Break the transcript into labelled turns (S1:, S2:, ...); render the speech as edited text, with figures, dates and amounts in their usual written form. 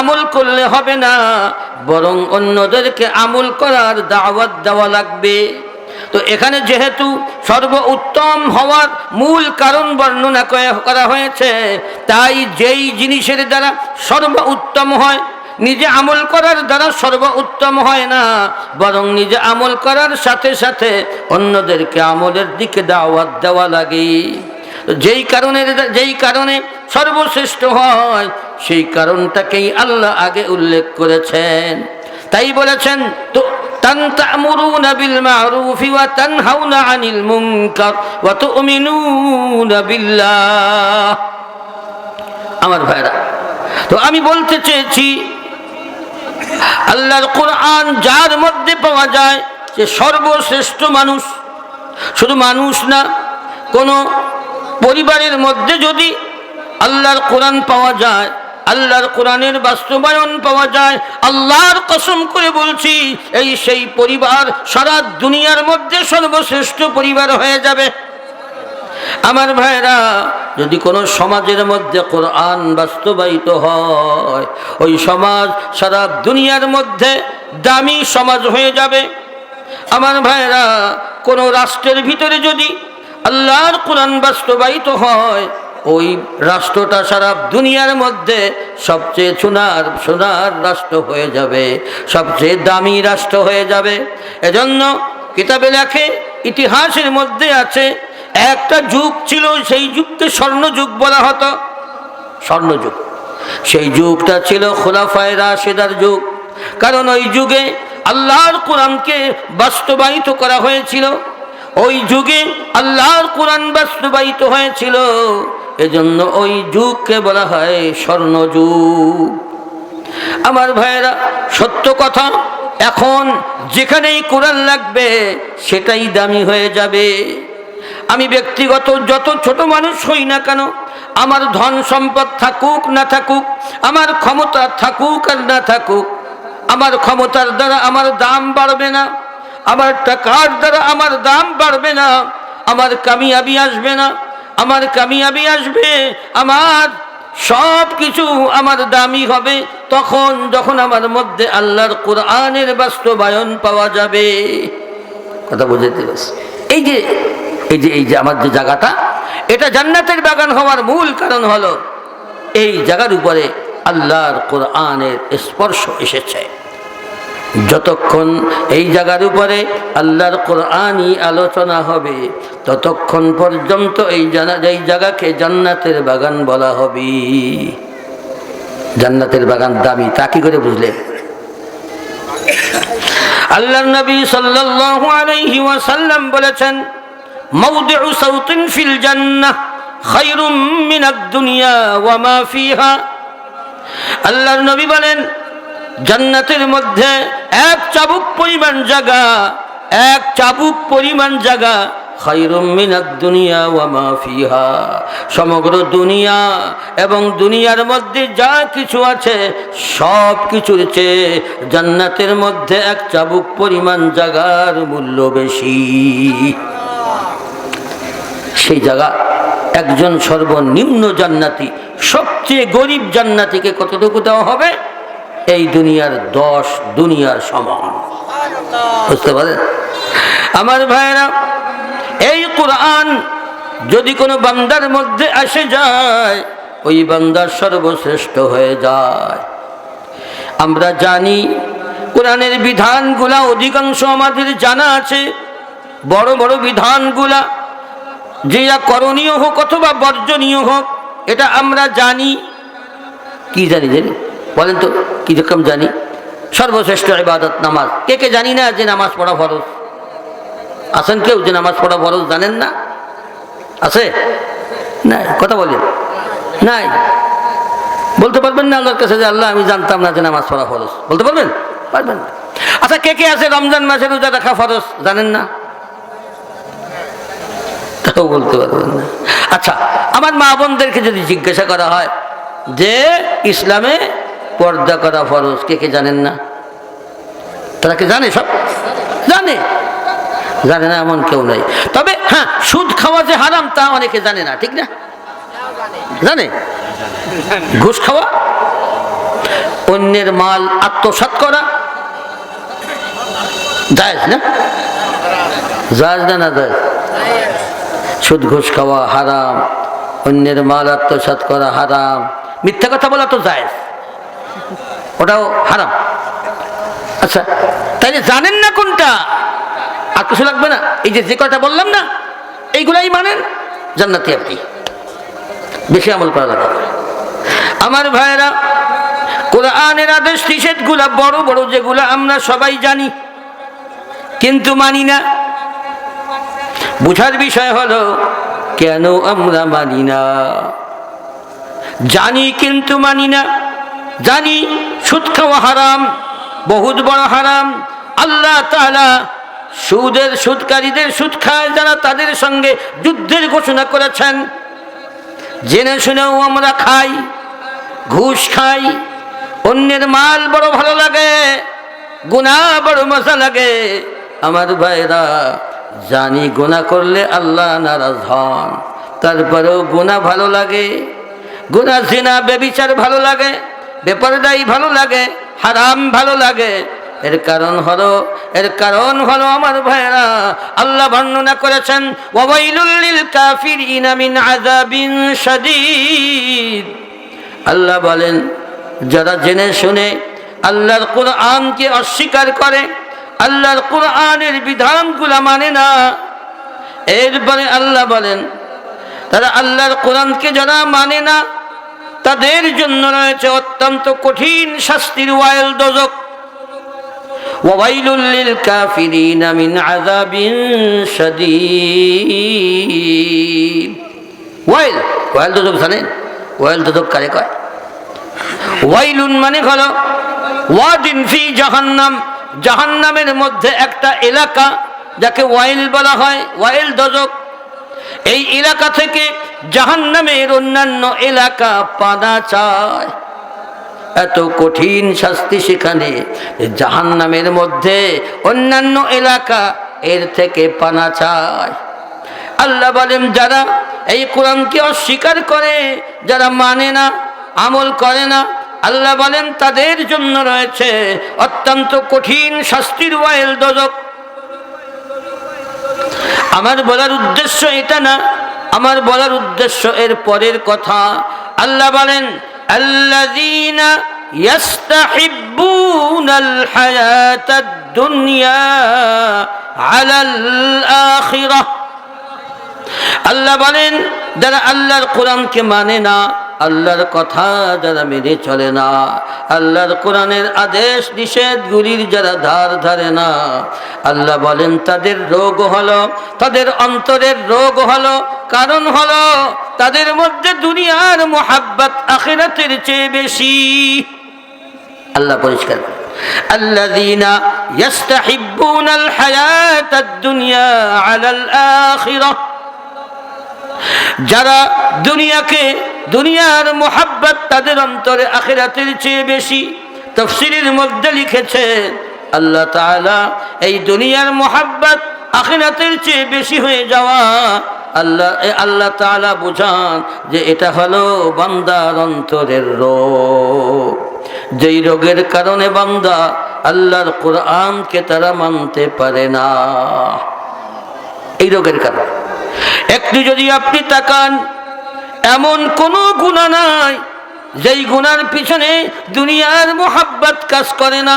S1: আমল করলে হবে না, বরং অন্যদেরকে আমল করার দাওয়াত দেওয়া লাগবে। তো এখানে যেহেতু সর্বোত্তম হওয়ার মূল কারণ বর্ণনা করা হয়েছে, তাই যেই জিনিসের দ্বারা সর্বোত্তম হয়, নিজে আমল করার দ্বারা সর্বোত্তম হয় না, বরং নিজে আমল করার সাথে সাথে অন্যদেরকে আমলের দিকে দাওয়াত দেওয়া লাগে। যেই কারণে সর্বশ্রেষ্ঠ হয়, সেই কারণটাকেই আল্লাহ আগে উল্লেখ করেছেন। তাই বলেছেন, তো তা'মুরুনা বিল মা'রুফি ওয়া তানহাউনা আনিল মুনকার ওয়া তু'মিনুনা বিল্লাহ। আমার ভাইরা, তো আমি বলতে চেয়েছি, আল্লাহর কোরআন যার মধ্যে পাওয়া যায় সে সর্বশ্রেষ্ঠ মানুষ। শুধু মানুষ না, কোন পরিবারের মধ্যে যদি আল্লাহর কোরআন পাওয়া যায়, আল্লাহর কোরআনের বাস্তবায়ন পাওয়া যায়, আল্লাহর কসম করে বলছি, এই সেই পরিবার সারা দুনিয়ার মধ্যে সর্বশ্রেষ্ঠ পরিবার হয়ে যাবে। আমার ভাইরা, যদি কোনো সমাজের মধ্যে কোরআন বাস্তবায়িত হয়, ওই সমাজ সারা দুনিয়ার মধ্যে দামি সমাজ হয়ে যাবে। আমার ভাইরা, কোনো রাষ্ট্রের ভিতরে যদি আল্লাহর কোরআন বাস্তবায়িত হয়, ওই রাষ্ট্রটা সারা দুনিয়ার মধ্যে সবচেয়ে সোনার রাষ্ট্র হয়ে যাবে, সবচেয়ে দামি রাষ্ট্র হয়ে যাবে। এজন্য কিতাবে লেখে, ইতিহাসের মধ্যে আছে, একটা যুগ ছিল, সেই যুগকে স্বর্ণযুগ বলা হতো। স্বর্ণযুগ, সেই যুগটা ছিল খুলাফায়ে রাশেদার যুগ। কারণ ওই যুগে আল্লাহর কোরআনকে বাস্তবায়িত করা হয়েছিল, ওই যুগে আল্লাহর কোরআন বাস্তবায়িত হয়েছিল, এজন্য ওই যুগকে বলা হয় স্বর্ণযুগ। আমার ভাইয়েরা, সত্য কথা, এখন যেখানেই কোরআন লাগবে সেটাই দামি হয়ে যাবে। আমি ব্যক্তিগত যত ছোট মানুষ হই না কেন, আমার ধন সম্পদ থাকুক না থাকুক, আমার ক্ষমতা থাকুক আর না থাকুক, আমার ক্ষমতার দ্বারা আমার দাম বাড়বে না, আমার টাকার দ্বারা আমার দাম বাড়বে না, আমার কামিয়াবি আসবে না। আমার কামিয়াবি আসবে, আমার সব কিছু আমার দামি হবে তখন যখন আমার মধ্যে আল্লাহর কোরআনের বাস্তবায়ন পাওয়া যাবে। কথা বুঝতে পারছি? এই যে আমার যে জায়গাটা, এটা জান্নাতের বাগান হওয়ার মূল কারণ হলো এই জায়গার উপরে আল্লাহর কোরআনের স্পর্শ এসেছে। যতক্ষণ এই জায়গার উপরে আল্লাহর কোরআনই আলোচনা হবে, ততক্ষণ পর্যন্ত এই জায়গাকে জান্নাতের বাগান বলা হবে। জান্নাতের বাগান দামি, তা কি করে বুঝলেন? আল্লাহর নবী সাল্লাল্লাহু আলাইহি ওয়াসাল্লাম বলেছেন, মাওদিউ সাউতিন ফিল জান্নাহ খায়রুম মিনাদ দুনিয়া ওয়া মা ফিহা। আল্লাহর নবী বলেন, জান্নাতের মধ্যে এক চাবুক পরিমাণ জায়গা খায়রুম মিনাদ দুনিয়া ওয়া মা ফিহা, সমগ্র দুনিয়া এবং দুনিয়ার মধ্যে যা কিছু আছে সব কিছুর চেয়ে জান্নাতের মধ্যে এক চাবুক পরিমাণ জায়গার মূল্য বেশি। সেই জায়গা একজন সর্বনিম্ন জান্নাতি, সবচেয়ে গরিব জান্নাতিকে কতটুকু দেওয়া হবে? এই দুনিয়ার 10 দুনিয়ার সমান। বুঝতে পারেন? আমার ভাইরা, এই কোরআন যদি কোনো বান্দার মধ্যে আসে যায়, ওই বান্দার সর্বশ্রেষ্ঠ হয়ে যায়। আমরা জানি কোরআনের বিধানগুলা অধিকাংশ আমাদের জানা আছে। বড় বড় বিধানগুলা, যে করণীয় হোক অথবা বর্জনীয় হোক, এটা আমরা জানি। কি জানি বলেন তো, কি রকম জানি? সর্বশ্রেষ্ঠ ইবাদত নামাজ। কে কে জানি না যে নামাজ পড়া ফরজ? আছেন কেউ যে নামাজ পড়া ফরজ জানেন না? আছে? নাই। কথা বলেন, নাই। বলতে পারবেন না আল্লাহর কাছে যে আল্লাহ, আমি জানতাম না যে নামাজ পড়া ফরজ? বলতে পারবেন? পারবেন না। আচ্ছা, কে কে আছে রমজান মাসে রোজা রাখা ফরজ জানেন না? তাও বলতে পারবেন না। আচ্ছা, আমার মা বোনদেরকে যদি জিজ্ঞাসা করা হয় যে ইসলামে পর্দা করা ফরজ, কে কে জানেন না? তারা কি জানে? সব জানে। জানে না এমন কেউ নাই। তবে হ্যাঁ, সুদ খাওয়া যে হারাম তা অনেকে জানে না, ঠিক না? জানে? ঘুষ খাওয়া, অন্য অন্যের মাল আত্মসাৎ করা জায়েজ না? জায়েজ না? না জায়েজ? সুদ ঘুষ খাওয়া হারাম, অন্যের মাল আত্মসাৎ করা হারাম, মিথ্যা কথা বলা তো জায়েজ, ওটাও হারাম। আচ্ছা, তাইলে জানেন না কোনটা? আর কিছু লাগবে না? এই যে কথা বললাম না, এইগুলাই মানেন, জান্নাতি আপনি। বেশি আমল করা লাগে। আমার ভাইয়েরা, কোরআনের আদেশ নিষেধগুলা বড় বড়, যেগুলা আমরা সবাই জানি কিন্তু মানি না। বুঝার বিষয় হলো কেন আমরা মানি না। জানি কিন্তু মানি না। জানি সুদ খাওয়া হারাম, বহুত বড় হারাম। আল্লাহ তাআলা সুদকারীদের, সুদ খায় যারা, তাদের সঙ্গে যুদ্ধের ঘোষণা করেছেন। জেনে শুনেও আমরা খাই, ঘুষ খাই, অন্যের মাল বড় ভালো লাগে, গুনাহ বড় মজা লাগে। আমার ভাইরা, জানি গুনাহ করলে আল্লাহ নারাজ হন, তারপরেও গুনাহ ভালো লাগে। গুনাহ, জিনা, ব্যভিচার ভালো লাগে, বেপরদাই ভালো লাগে, হারাম ভালো লাগে। এর কারণ হলো আমার ভাইরা, আল্লাহ বর্ণনা করেছেন, ওয়াইলুল লিল কাফিরিনা মিন আযাবিন শাদীদ। আল্লাহ বলেন, যারা জেনে শুনে আল্লাহর কোরআনকে অস্বীকার করে, আল্লাহর কোরআনের বিধানগুলো মানে না, এরপরে আল্লাহ বলেন, তারা আল্লাহর কোরআনকে যারা মানে না, তাদের জন্য রয়েছে অত্যন্ত কঠিন শাস্তির ওয়াইল, দোজখ। ওয়াইলুল লিল কাফিরিনা মিন আযাবিন শাদীদ। ওয়াইল দোজখ জানেন? ওয়াইল দোজখ কারে কয়? ওয়াইলুন মানে হলো ওয়াদিন ফি জাহান্নাম, জাহান্নামের মধ্যে একটা এলাকা যাকে ওয়াইল বলা হয়, ওয়াইল দোজখ। এই এলাকা থেকে জাহান্নামের অন্যান্য এলাকা পানা চায়। এত কঠিন শাস্তি সেখানে, জাহান্নামের মধ্যে অন্যান্য এলাকা এর থেকে পানা চায়। আল্লাহ বলেন, যারা এই কোরআনকে অস্বীকার করে, যারা মানে না, আমল করে না, আল্লাহ বলেন তাদের জন্য রয়েছে অত্যন্ত কঠিন শাস্তির ওয়াইল, দোজখ। আমার বলার উদ্দেশ্য এটা না, আমার বলার উদ্দেশ্য এর পরের কথা। আল্লাহ বলেন, আল্লাযীনা ইয়াস্তাহিব্বুনাল হায়াতাদ দুনিয়া আলাল আখিরাহ। আল্লাহ বলেন, যারা আল্লাহর কোরআনকে মানে না, আল্লাহর কথা যারা মেনে চলে না, আল্লাহর কোরআনের আদেশ নিষেধগুলির যারা ধার ধারে না, আল্লাহ বলেন তাদের রোগ হলো, তাদের অন্তরের রোগ হলো, কারণ হলো তাদের মধ্যে দুনিয়ার মুহাব্বত আখিরাতের চেয়ে বেশি। আল্লাহ পরিষ্কার, আল্লাযীনা ইয়াস্তাহিব্বুনাল হায়াতাদ দুনিয়া আলাল আখিরাহ। যারা দুনিয়ার মুহাব্বত তাদের অন্তরে আখিরাতের চেয়ে বেশি। তাফসীরের মধ্যে লিখেছে আল্লাহ তাআলা এই দুনিয়ার মুহাব্বত আখিরাতের চেয়ে বেশি হয়ে যাওয়া, আল্লাহ তাআলা বুঝান যে এটা হলো বান্দার অন্তরের রোগ, যেই রোগের কারণে বান্দা আল্লাহর কোরআনকে তারা মানতে পারে না। এই রোগের কারণে একটু যদি আপনি তাকান, এমন কোনো গুনাহ নাই যেই গুনার পিছনে দুনিয়ার মুহাব্বত কাজ করে না।